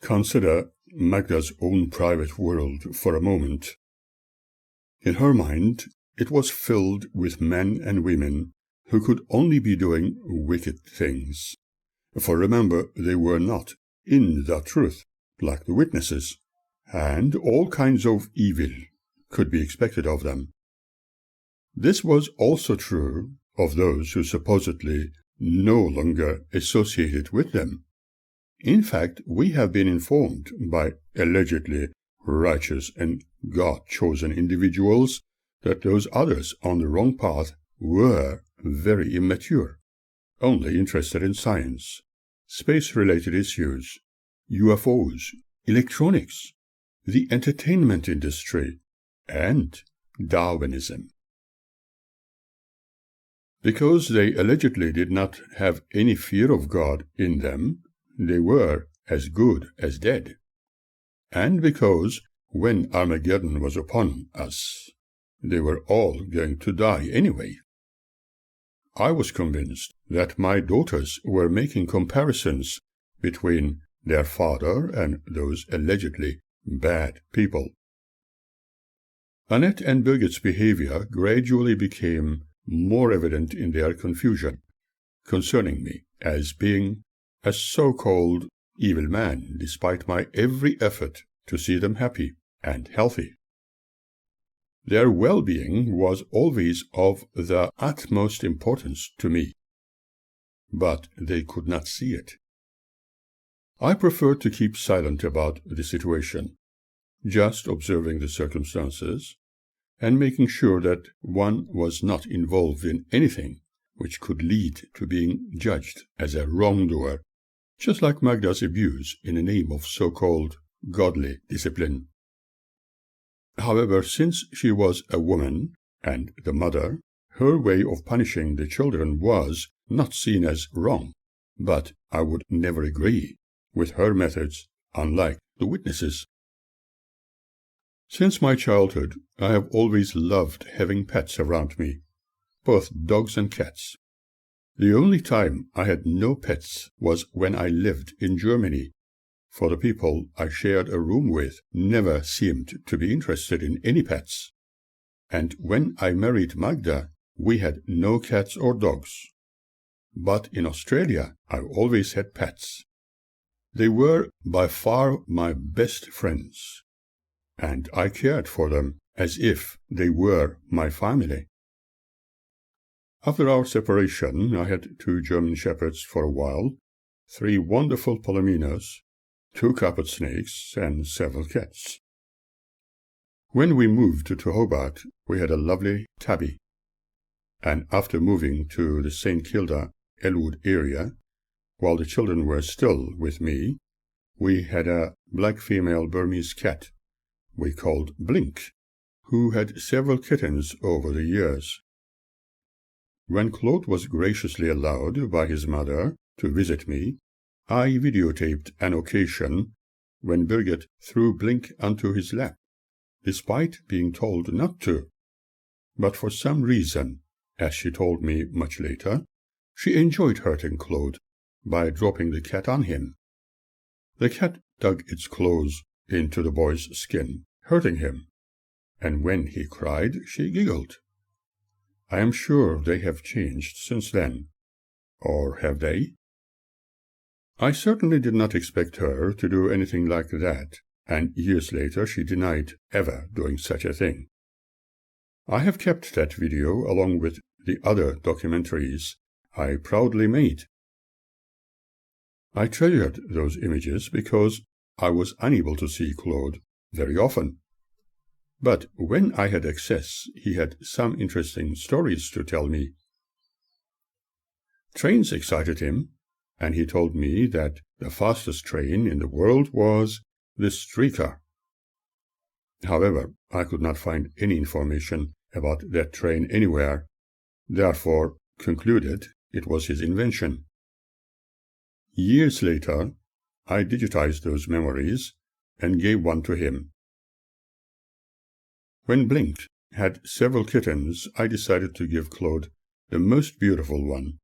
Consider Magda's own private world for a moment. In her mind, it was filled with men and women who could only be doing wicked things. For remember, they were not in the truth, like the witnesses, and all kinds of evil could be expected of them. This was also true of those who supposedly no longer associated with them. In fact, we have been informed by allegedly righteous and God-chosen individuals that those others on the wrong path were very immature, only interested in science, space-related issues, UFOs, electronics, the entertainment industry, and Darwinism. Because they allegedly did not have any fear of God in them, they were as good as dead. And because when Armageddon was upon us, they were all going to die anyway. I was convinced that my daughters were making comparisons between their father and those allegedly bad people. Annette and Birgit's behavior gradually became more evident in their confusion concerning me as being a so-called evil man, despite my every effort to see them happy and healthy. Their well-being was always of the utmost importance to me, but they could not see it. I preferred to keep silent about the situation, just observing the circumstances and making sure that one was not involved in anything which could lead to being judged as a wrongdoer, just like Magda's abuse in the name of so-called godly discipline. However, since she was a woman and the mother, her way of punishing the children was not seen as wrong, but I would never agree with her methods, unlike the witnesses. Since my childhood, I have always loved having pets around me, both dogs and cats. The only time I had no pets was when I lived in Germany, for the people I shared a room with never seemed to be interested in any pets. And when I married Magda, we had no cats or dogs. But in Australia, I always had pets. They were by far my best friends, and I cared for them as if they were my family. After our separation, I had 2 German shepherds for a while, 3 wonderful palominos, 2 carpet snakes, and several cats. When we moved to Hobart, we had a lovely tabby, and after moving to the St. Kilda, Elwood area, while the children were still with me, we had a black female Burmese cat we called Blink, who had several kittens over the years. When Claude was graciously allowed by his mother to visit me, I videotaped an occasion when Birgit threw Blink onto his lap, despite being told not to. But for some reason, as she told me much later, she enjoyed hurting Claude by dropping the cat on him. The cat dug its claws into the boy's skin, hurting him, and when he cried, she giggled. I am sure they have changed since then. Or have they? I certainly did not expect her to do anything like that, and years later she denied ever doing such a thing. I have kept that video along with the other documentaries I proudly made. I treasured those images because I was unable to see Claude very often. But when I had access, he had some interesting stories to tell me. Trains excited him, and he told me that the fastest train in the world was the Streaker. However, I could not find any information about that train anywhere, therefore concluded it was his invention. Years later, I digitized those memories and gave one to him. When Blink had several kittens, I decided to give Claude the most beautiful one,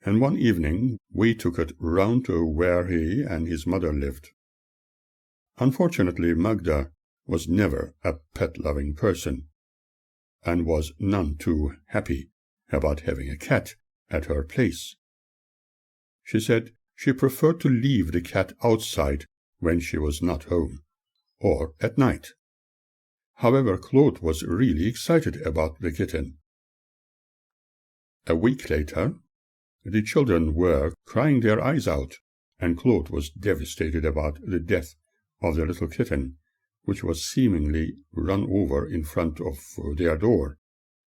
and one evening we took it round to where he and his mother lived. Unfortunately, Magda was never a pet-loving person, and was none too happy about having a cat at her place. She said she preferred to leave the cat outside when she was not home, or at night. However, Claude was really excited about the kitten. A week later, the children were crying their eyes out, and Claude was devastated about the death of the little kitten, which was seemingly run over in front of their door,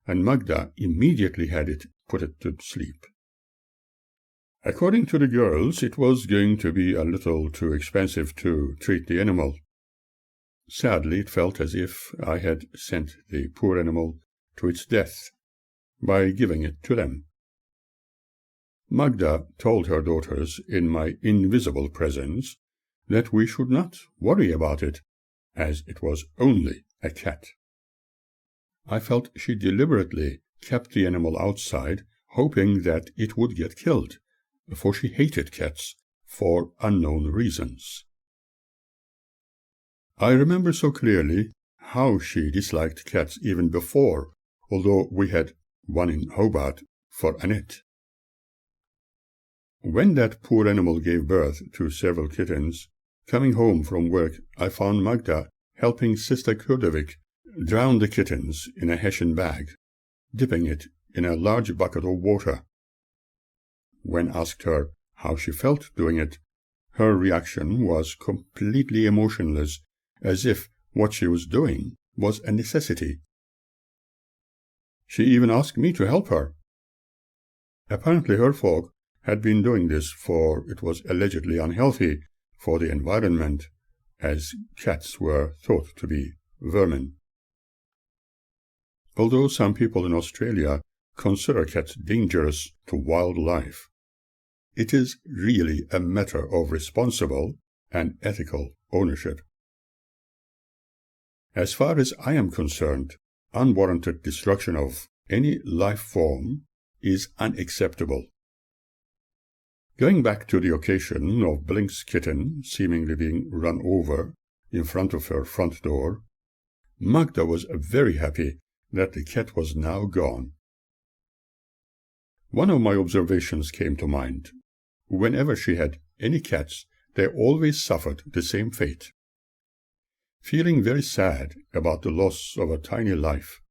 and Magda immediately had it put to sleep. According to the girls, it was going to be a little too expensive to treat the animal. Sadly, it felt as if I had sent the poor animal to its death by giving it to them. Magda told her daughters in my invisible presence that we should not worry about it, as it was only a cat. I felt she deliberately kept the animal outside, hoping that it would get killed, for she hated cats for unknown reasons. I remember so clearly how she disliked cats even before, although we had one in Hobart for Annette. When that poor animal gave birth to several kittens, coming home from work, I found Magda helping Sister Kudovik drown the kittens in a hessian bag, dipping it in a large bucket of water. When asked her how she felt doing it, her reaction was completely emotionless, as if what she was doing was a necessity. She even asked me to help her. Apparently her folk had been doing this, for it was allegedly unhealthy for the environment, as cats were thought to be vermin. Although some people in Australia consider cats dangerous to wildlife, it is really a matter of responsible and ethical ownership. As far as I am concerned, unwarranted destruction of any life form is unacceptable. Going back to the occasion of Blink's kitten seemingly being run over in front of her front door, Magda was very happy that the cat was now gone. One of my observations came to mind. Whenever she had any cats, they always suffered the same fate. Feeling very sad about the loss of a tiny life,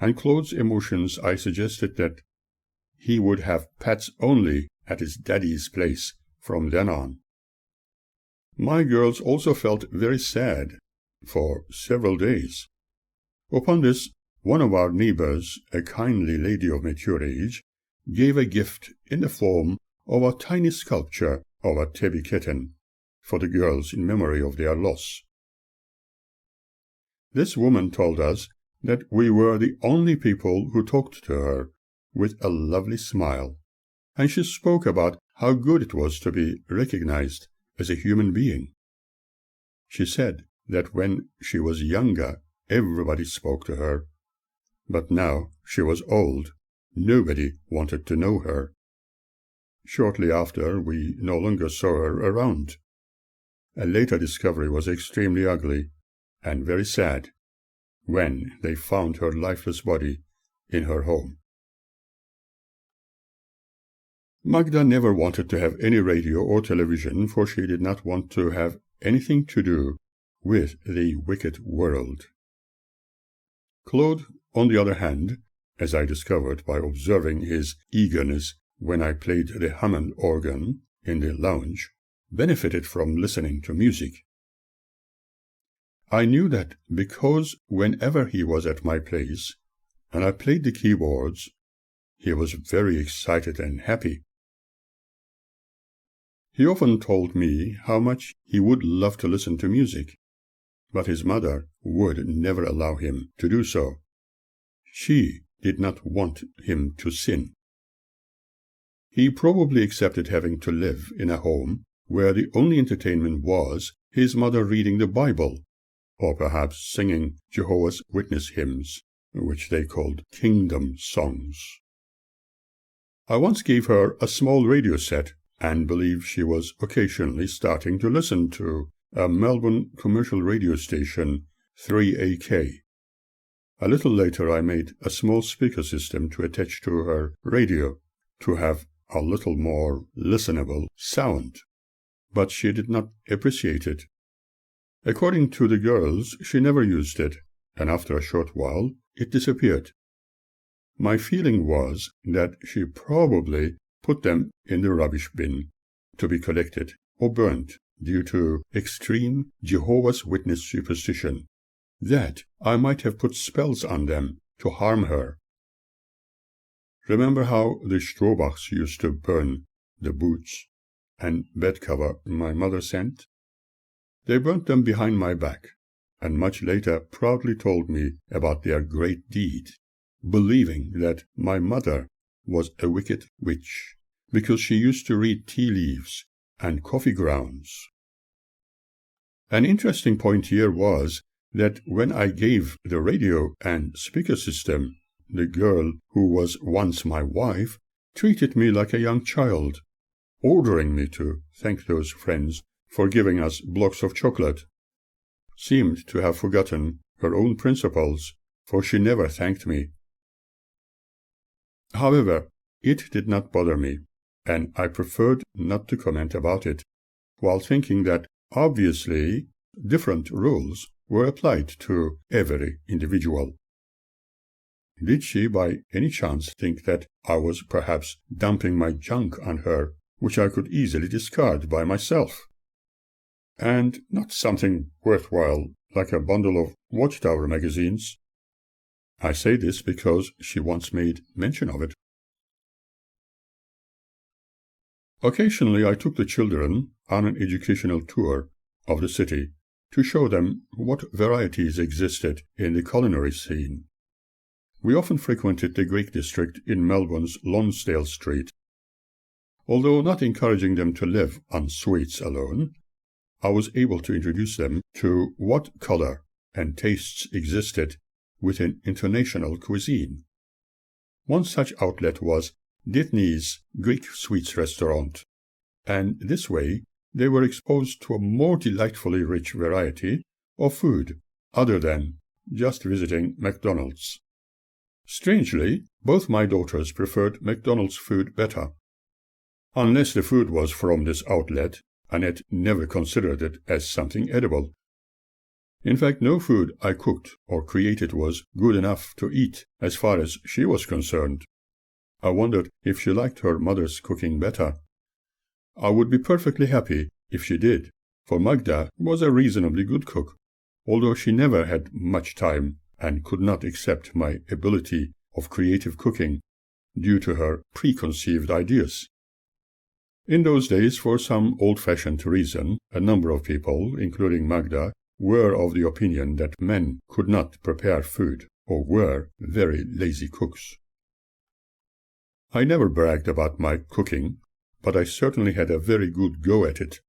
and Claude's emotions, I suggested that he would have pets only at his daddy's place from then on. My girls also felt very sad for several days. Upon this, one of our neighbors, a kindly lady of mature age, gave a gift in the form of a tiny sculpture of a tabby kitten for the girls in memory of their loss. This woman told us that we were the only people who talked to her with a lovely smile, and she spoke about how good it was to be recognized as a human being. She said that when she was younger, everybody spoke to her, but now she was old, nobody wanted to know her. Shortly after, we no longer saw her around. A later discovery was extremely ugly and very sad when they found her lifeless body in her home. Magda never wanted to have any radio or television, for she did not want to have anything to do with the wicked world. Claude, on the other hand, as I discovered by observing his eagerness when I played the Hammond organ in the lounge, benefited from listening to music. I knew that because whenever he was at my place and I played the keyboards, he was very excited and happy. He often told me how much he would love to listen to music, but his mother would never allow him to do so. She did not want him to sin. He probably accepted having to live in a home where the only entertainment was his mother reading the Bible, or perhaps singing Jehovah's Witness hymns, which they called kingdom songs. I once gave her a small radio set and believe she was occasionally starting to listen to a Melbourne commercial radio station, 3AK. A little later I made a small speaker system to attach to her radio to have a little more listenable sound, but she did not appreciate it. According to the girls, she never used it, and after a short while it disappeared. My feeling was that she probably put them in the rubbish bin to be collected or burnt due to extreme Jehovah's Witness superstition, that I might have put spells on them to harm her. Remember how the Strohbachs used to burn the boots and bed cover my mother sent? They burnt them behind my back, and much later proudly told me about their great deed, believing that my mother was a wicked witch, because she used to read tea leaves and coffee grounds. An interesting point here was that when I gave the radio and speaker system, the girl who was once my wife treated me like a young child, ordering me to thank those friends for giving us blocks of chocolate. Seemed to have forgotten her own principles, for she never thanked me. However, it did not bother me, and I preferred not to comment about it, while thinking that obviously different rules were applied to every individual. Did she by any chance think that I was perhaps dumping my junk on her, which I could easily discard by myself? And not something worthwhile like a bundle of Watchtower magazines. I say this because she once made mention of it. Occasionally I took the children on an educational tour of the city to show them what varieties existed in the culinary scene. We often frequented the Greek district in Melbourne's Lonsdale Street. Although not encouraging them to live on sweets alone, I was able to introduce them to what color and tastes existed within international cuisine. One such outlet was Ditney's Greek Sweets Restaurant, and this way they were exposed to a more delightfully rich variety of food other than just visiting McDonald's. Strangely, both my daughters preferred McDonald's food better. Unless the food was from this outlet, Annette never considered it as something edible. In fact, no food I cooked or created was good enough to eat as far as she was concerned. I wondered if she liked her mother's cooking better. I would be perfectly happy if she did, for Magda was a reasonably good cook, although she never had much time and could not accept my ability of creative cooking due to her preconceived ideas. In those days, for some old-fashioned reason, a number of people, including Magda, were of the opinion that men could not prepare food or were very lazy cooks. I never bragged about my cooking, but I certainly had a very good go at it.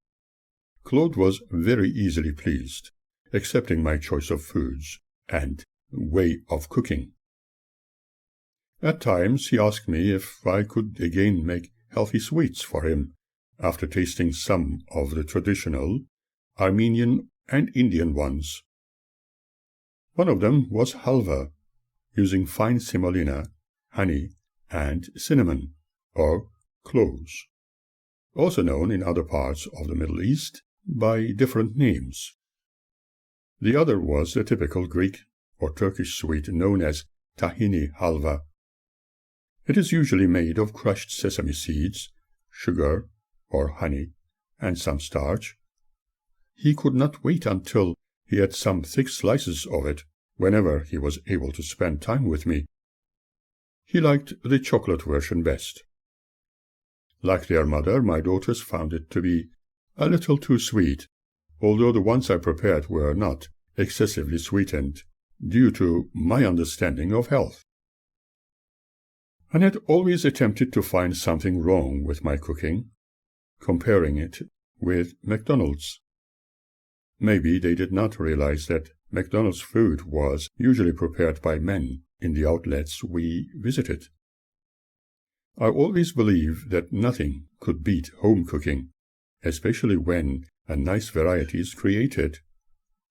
Claude was very easily pleased, accepting my choice of foods and way of cooking. At times he asked me if I could again make healthy sweets for him, after tasting some of the traditional Armenian and Indian ones. One of them was halva, using fine semolina, honey, and cinnamon, or cloves, also known in other parts of the Middle East by different names. The other was the typical Greek or Turkish sweet known as tahini halva. It is usually made of crushed sesame seeds, sugar or honey, and some starch. He could not wait until he had some thick slices of it whenever he was able to spend time with me. He liked the chocolate version best. Like their mother, my daughters found it to be a little too sweet, although the ones I prepared were not excessively sweetened, due to my understanding of health. Annette always attempted to find something wrong with my cooking, comparing it with McDonald's. Maybe they did not realize that McDonald's food was usually prepared by men in the outlets we visited. I always believe that nothing could beat home cooking, especially when a nice variety is created,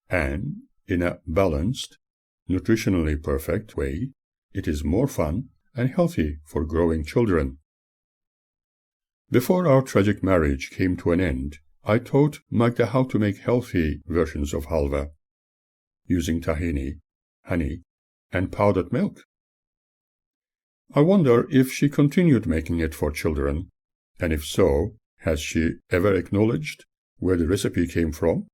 and in a balanced, nutritionally perfect way, it is more fun and healthy for growing children. Before our tragic marriage came to an end, I taught Magda how to make healthy versions of halva, using tahini, honey, and powdered milk. I wonder if she continued making it for children, and if so, has she ever acknowledged where the recipe came from?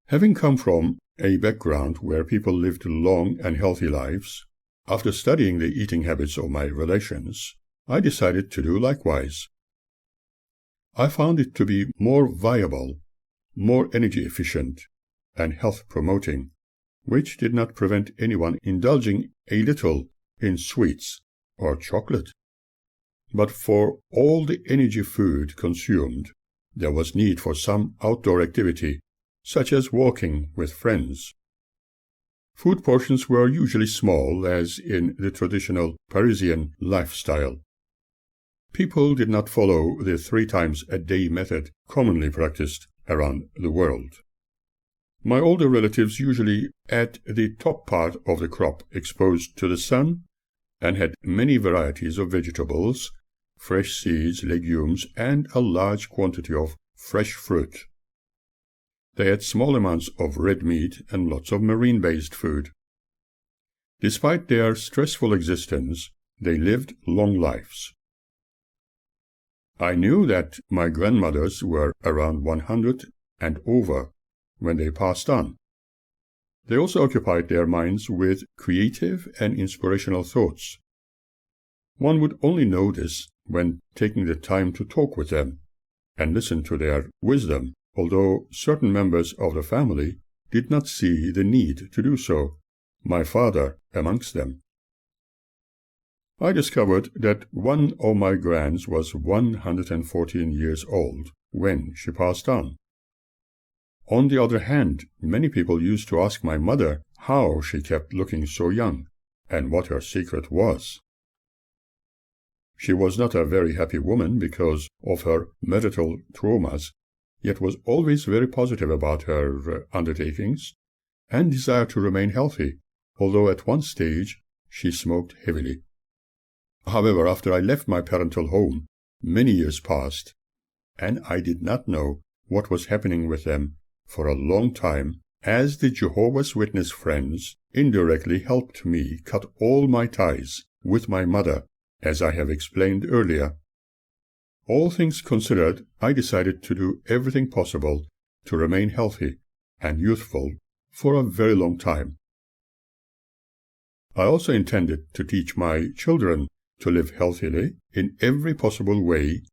Having come from a background where people lived long and healthy lives, after studying the eating habits of my relations, I decided to do likewise. I found it to be more viable, more energy efficient, and health promoting, which did not prevent anyone indulging a little in sweets or chocolate. But for all the energy food consumed, there was need for some outdoor activity, such as walking with friends. Food portions were usually small, as in the traditional Parisian lifestyle. People did not follow the 3 times a day method commonly practiced around the world. My older relatives usually at the top part of the crop exposed to the sun, and had many varieties of vegetables, fresh seeds, legumes, and a large quantity of fresh fruit. They had small amounts of red meat and lots of marine-based food. Despite their stressful existence, they lived long lives. I knew that my grandmothers were around 100 and over when they passed on. They also occupied their minds with creative and inspirational thoughts. One would only know this when taking the time to talk with them and listen to their wisdom, although certain members of the family did not see the need to do so, my father amongst them. I discovered that one of my grands was 114 years old when she passed on. On the other hand, many people used to ask my mother how she kept looking so young, and what her secret was. She was not a very happy woman because of her marital traumas, yet was always very positive about her undertakings, and desired to remain healthy, although at one stage she smoked heavily. However, after I left my parental home, many years passed, and I did not know what was happening with them for a long time, as the Jehovah's Witness friends indirectly helped me cut all my ties with my mother, as I have explained earlier. All things considered, I decided to do everything possible to remain healthy and youthful for a very long time. I also intended to teach my children to live healthily in every possible way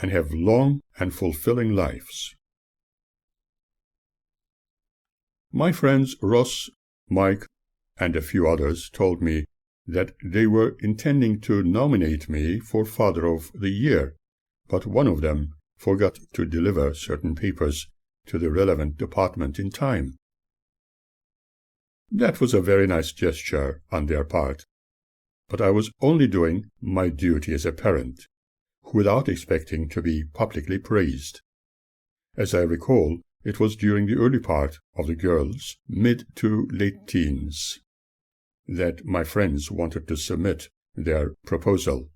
and have long and fulfilling lives. My friends Ross, Mike, and a few others told me that they were intending to nominate me for Father of the Year, but one of them forgot to deliver certain papers to the relevant department in time. That was a very nice gesture on their part, but I was only doing my duty as a parent, without expecting to be publicly praised. As I recall, it was during the early part of the girls' mid to late teens that my friends wanted to submit their proposal.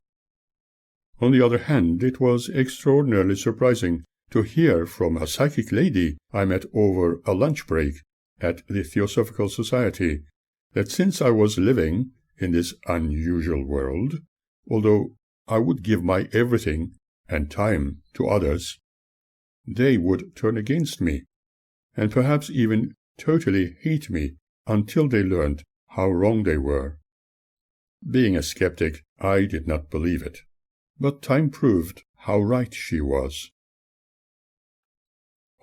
On the other hand, it was extraordinarily surprising to hear from a psychic lady I met over a lunch break at the Theosophical Society that since I was living in this unusual world, although I would give my everything and time to others, they would turn against me, and perhaps even totally hate me until they learned how wrong they were. Being a skeptic, I did not believe it, but time proved how right she was.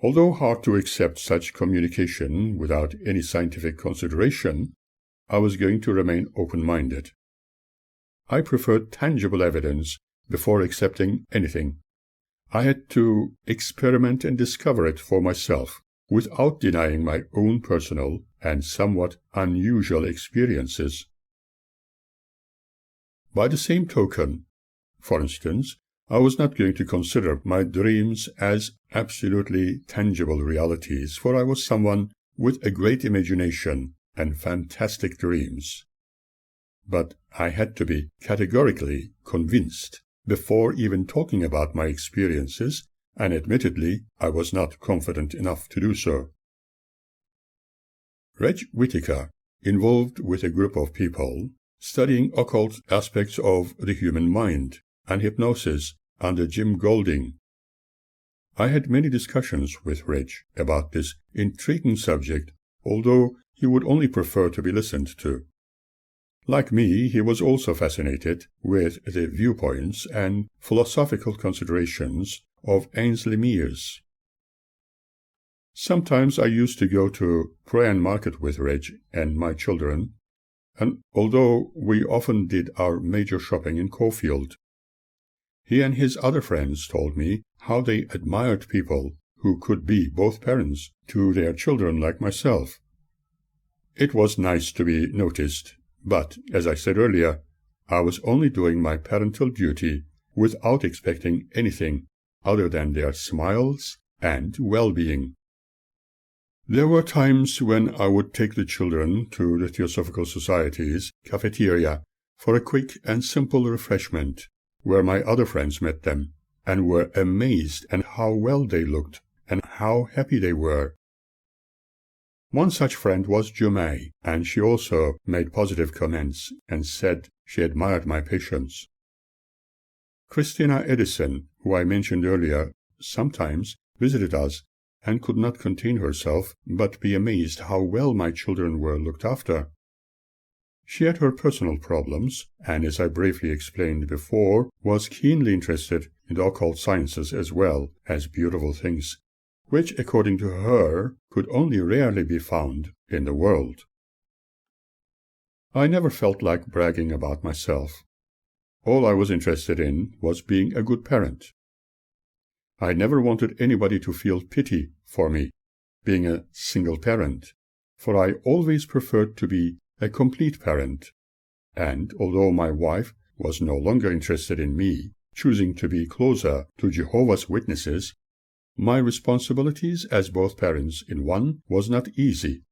Although hard to accept such communication without any scientific consideration, I was going to remain open-minded. I preferred tangible evidence before accepting anything. I had to experiment and discover it for myself, without denying my own personal and somewhat unusual experiences. By the same token, for instance, I was not going to consider my dreams as absolutely tangible realities, for I was someone with a great imagination and fantastic dreams. But I had to be categorically convinced before even talking about my experiences, and admittedly, I was not confident enough to do so. Reg Whittaker, involved with a group of people studying occult aspects of the human mind and hypnosis under Jim Golding. I had many discussions with Reg about this intriguing subject, although he would only prefer to be listened to. Like me, he was also fascinated with the viewpoints and philosophical considerations of Ainsley Mears. Sometimes I used to go to Prahran Market with Reg and my children, and although we often did our major shopping in Caulfield, he and his other friends told me how they admired people who could be both parents to their children like myself. It was nice to be noticed, but, as I said earlier, I was only doing my parental duty without expecting anything other than their smiles and well-being. There were times when I would take the children to the Theosophical Society's cafeteria for a quick and simple refreshment, where my other friends met them, and were amazed at how well they looked and how happy they were. One such friend was Jumai, and she also made positive comments and said she admired my patience. Christina Edison, who I mentioned earlier, sometimes visited us and could not contain herself but be amazed how well my children were looked after. She had her personal problems, and as I briefly explained before, was keenly interested in the occult sciences as well as beautiful things, which, according to her, could only rarely be found in the world. I never felt like bragging about myself. All I was interested in was being a good parent. I never wanted anybody to feel pity for me, being a single parent, for I always preferred to be a complete parent, and although my wife was no longer interested in me choosing to be closer to Jehovah's Witnesses, my responsibilities as both parents in one was not easy,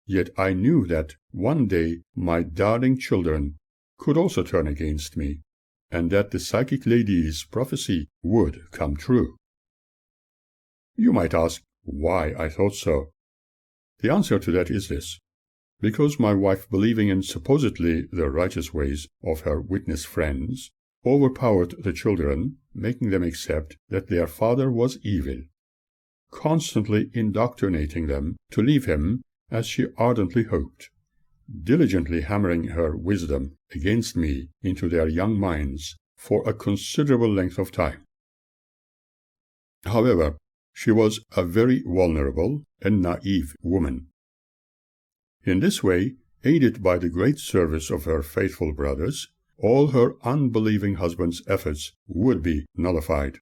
yet I knew that one day my darling children could also turn against me, and that the psychic lady's prophecy would come true. You might ask why I thought so. The answer to that is this: because my wife, believing in supposedly the righteous ways of her witness friends, overpowered the children, making them accept that their father was evil, constantly indoctrinating them to leave him as she ardently hoped, diligently hammering her wisdom against me into their young minds for a considerable length of time. However, she was a very vulnerable and naive woman. In this way, aided by the great service of her faithful brothers, all her unbelieving husband's efforts would be nullified,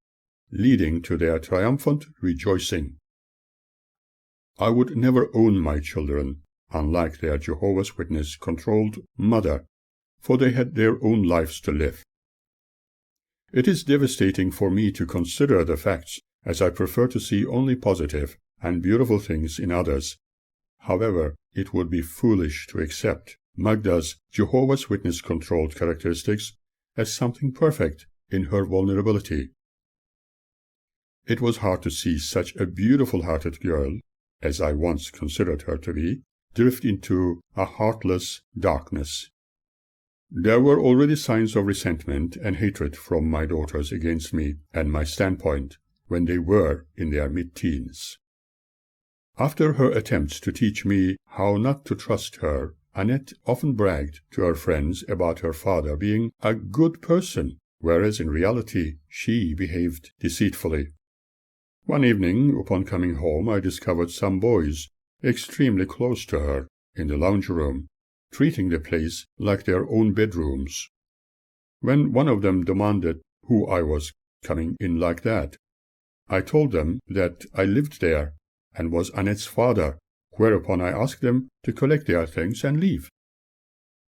leading to their triumphant rejoicing. I would never own my children, unlike their Jehovah's Witness-controlled mother, for they had their own lives to live. It is devastating for me to consider the facts, as I prefer to see only positive and beautiful things in others. However, it would be foolish to accept Magda's Jehovah's Witness-controlled characteristics as something perfect in her vulnerability. It was hard to see such a beautiful-hearted girl, as I once considered her to be, drift into a heartless darkness. There were already signs of resentment and hatred from my daughters against me and my standpoint when they were in their mid-teens. After her attempts to teach me how not to trust her, Annette often bragged to her friends about her father being a good person, whereas in reality she behaved deceitfully. One evening, upon coming home, I discovered some boys extremely close to her in the lounge room, treating the place like their own bedrooms. When one of them demanded who I was coming in like that, I told them that I lived there and was Annette's father, whereupon I asked them to collect their things and leave.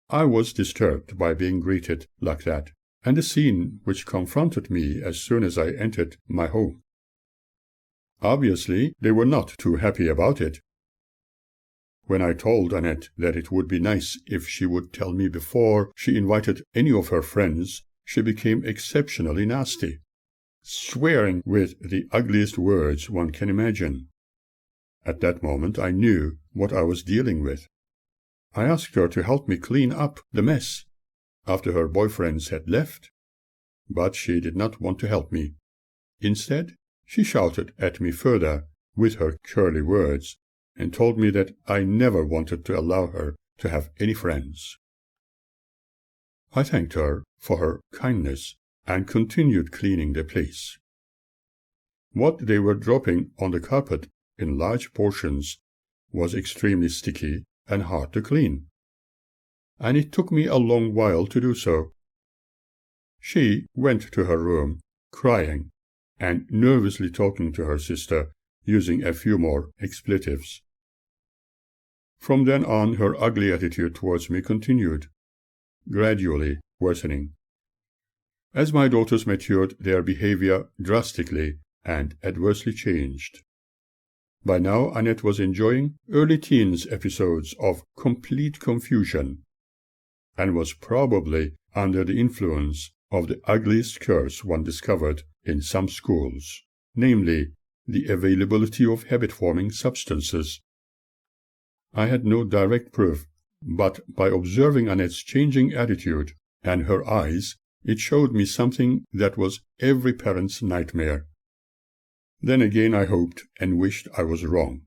I was disturbed by being greeted like that, and the scene which confronted me as soon as I entered my home. Obviously, they were not too happy about it. When I told Annette that it would be nice if she would tell me before she invited any of her friends, she became exceptionally nasty, swearing with the ugliest words one can imagine. At that moment I knew what I was dealing with. I asked her to help me clean up the mess after her boyfriends had left, but she did not want to help me. Instead, she shouted at me further with her curly words and told me that I never wanted to allow her to have any friends. I thanked her for her kindness and continued cleaning the place. What they were dropping on the carpet in large portions was extremely sticky and hard to clean, and it took me a long while to do so. She went to her room, crying and nervously talking to her sister, using a few more expletives. From then on, her ugly attitude towards me continued, gradually worsening. As my daughters matured, their behavior drastically and adversely changed. By now, Annette was enjoying early teens episodes of complete confusion, and was probably under the influence of the ugliest curse one discovered in some schools, namely, the availability of habit-forming substances. I had no direct proof, but by observing Annette's changing attitude and her eyes, it showed me something that was every parent's nightmare. Then again I hoped and wished I was wrong.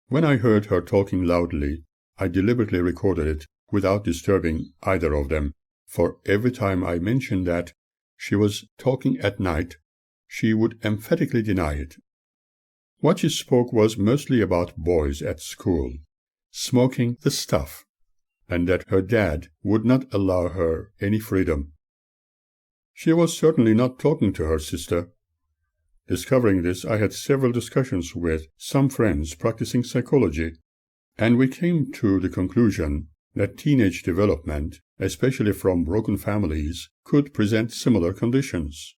When I heard her talking loudly, I deliberately recorded it without disturbing either of them, for every time I mentioned that she was talking at night, she would emphatically deny it. What she spoke was mostly about boys at school, smoking the stuff, and that her dad would not allow her any freedom. She was certainly not talking to her sister. Discovering this, I had several discussions with some friends practicing psychology, and we came to the conclusion that teenage development, especially from broken families, could present similar conditions.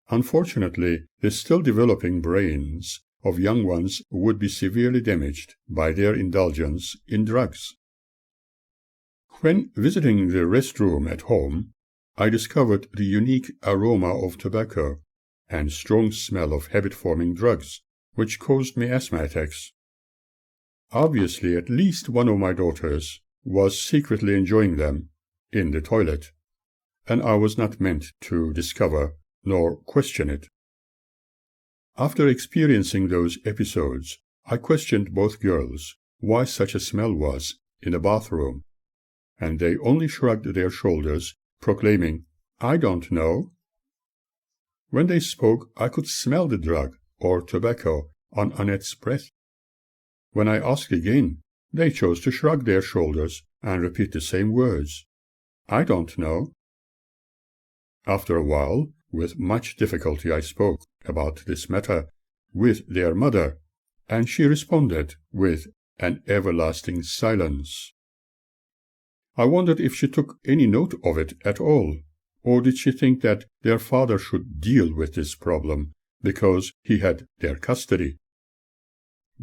Unfortunately, the still developing brains of young ones would be severely damaged by their indulgence in drugs. When visiting the restroom at home, I discovered the unique aroma of tobacco and strong smell of habit-forming drugs, which caused me asthma attacks. Obviously, at least one of my daughters was secretly enjoying them in the toilet, and I was not meant to discover nor question it. After experiencing those episodes, I questioned both girls why such a smell was in the bathroom, and they only shrugged their shoulders, proclaiming, "I don't know." When they spoke, I could smell the drug or tobacco on Annette's breath. When I asked again, they chose to shrug their shoulders and repeat the same words, "I don't know." After a while, with much difficulty, I spoke about this matter with their mother, and she responded with an everlasting silence. I wondered if she took any note of it at all, or did she think that their father should deal with this problem because he had their custody?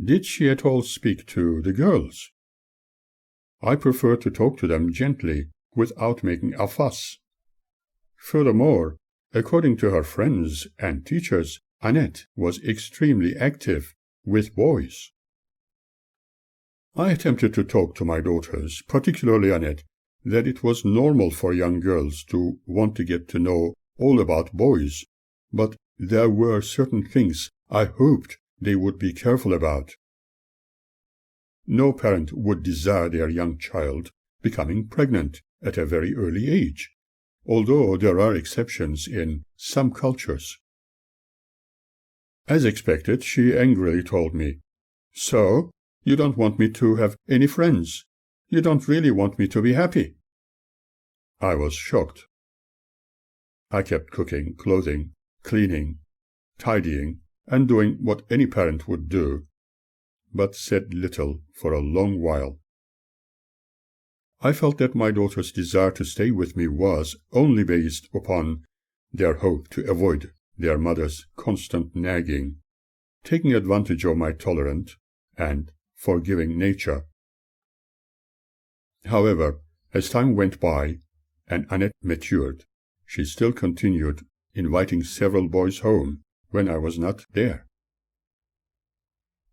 Did she at all speak to the girls? I preferred to talk to them gently, without making a fuss. Furthermore, according to her friends and teachers, Annette was extremely active with boys. I attempted to talk to my daughters, particularly Annette, that it was normal for young girls to want to get to know all about boys, but there were certain things I hoped they would be careful about. No parent would desire their young child becoming pregnant at a very early age, although there are exceptions in some cultures. As expected, she angrily told me, "So, you don't want me to have any friends? You don't really want me to be happy?" I was shocked. I kept cooking, clothing, cleaning, tidying, and doing what any parent would do, but said little for a long while. I felt that my daughter's desire to stay with me was only based upon their hope to avoid their mother's constant nagging, taking advantage of my tolerant and forgiving nature. However, as time went by and Annette matured, she still continued inviting several boys home when I was not there.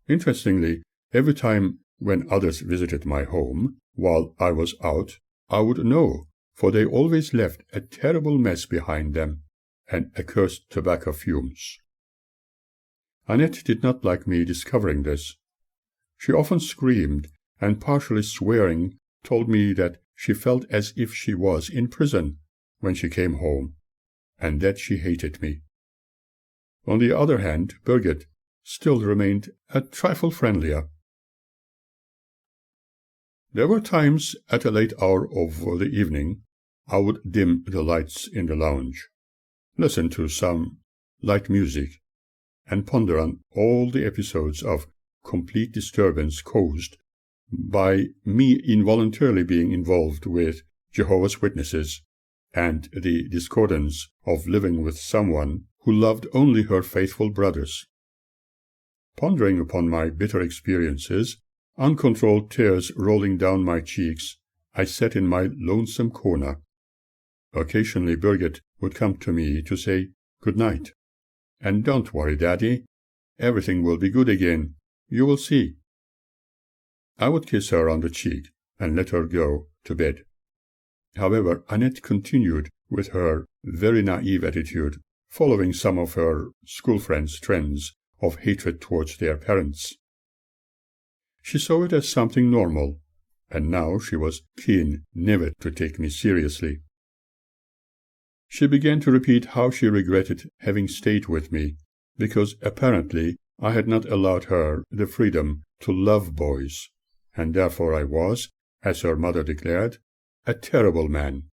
Interestingly, every time when others visited my home while I was out, I would know, for they always left a terrible mess behind them and accursed tobacco fumes. Annette did not like me discovering this. She often screamed and, partially swearing, told me that she felt as if she was in prison when she came home, and that she hated me. On the other hand, Birgit still remained a trifle friendlier. There were times at a late hour of the evening I would dim the lights in the lounge, listen to some light music, and ponder on all the episodes of complete disturbance caused by me involuntarily being involved with Jehovah's Witnesses and the discordance of living with someone who loved only her faithful brothers. Pondering upon my bitter experiences, uncontrolled tears rolling down my cheeks, I sat in my lonesome corner. Occasionally Birgit would come to me to say good night. "And don't worry, Daddy. Everything will be good again. You will see." I would kiss her on the cheek and let her go to bed. However, Annette continued with her very naive attitude, following some of her school friends' trends of hatred towards their parents. She saw it as something normal, and now she was keen never to take me seriously. She began to repeat how she regretted having stayed with me, because apparently I had not allowed her the freedom to love boys, and therefore I was, as her mother declared, a terrible man.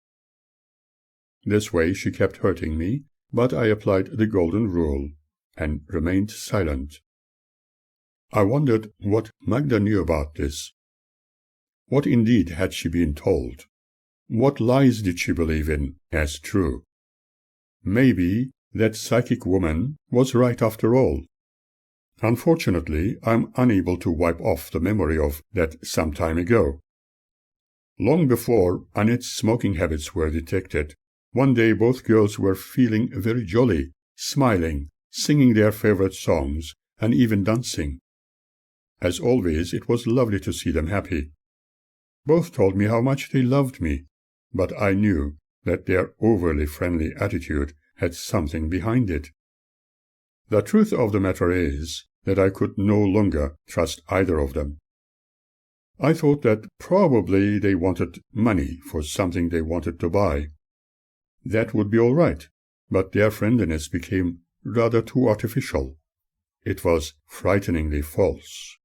This way she kept hurting me, but I applied the golden rule and remained silent. I wondered what Magda knew about this. What indeed had she been told? What lies did she believe in as true? Maybe that psychic woman was right after all. Unfortunately, I'm unable to wipe off the memory of that some time ago. Long before Annette's smoking habits were detected, one day both girls were feeling very jolly, smiling, singing their favorite songs, and even dancing. As always, it was lovely to see them happy. Both told me how much they loved me, but I knew that their overly friendly attitude had something behind it. The truth of the matter is that I could no longer trust either of them. I thought that probably they wanted money for something they wanted to buy. That would be all right, but their friendliness became rather too artificial. It was frighteningly false.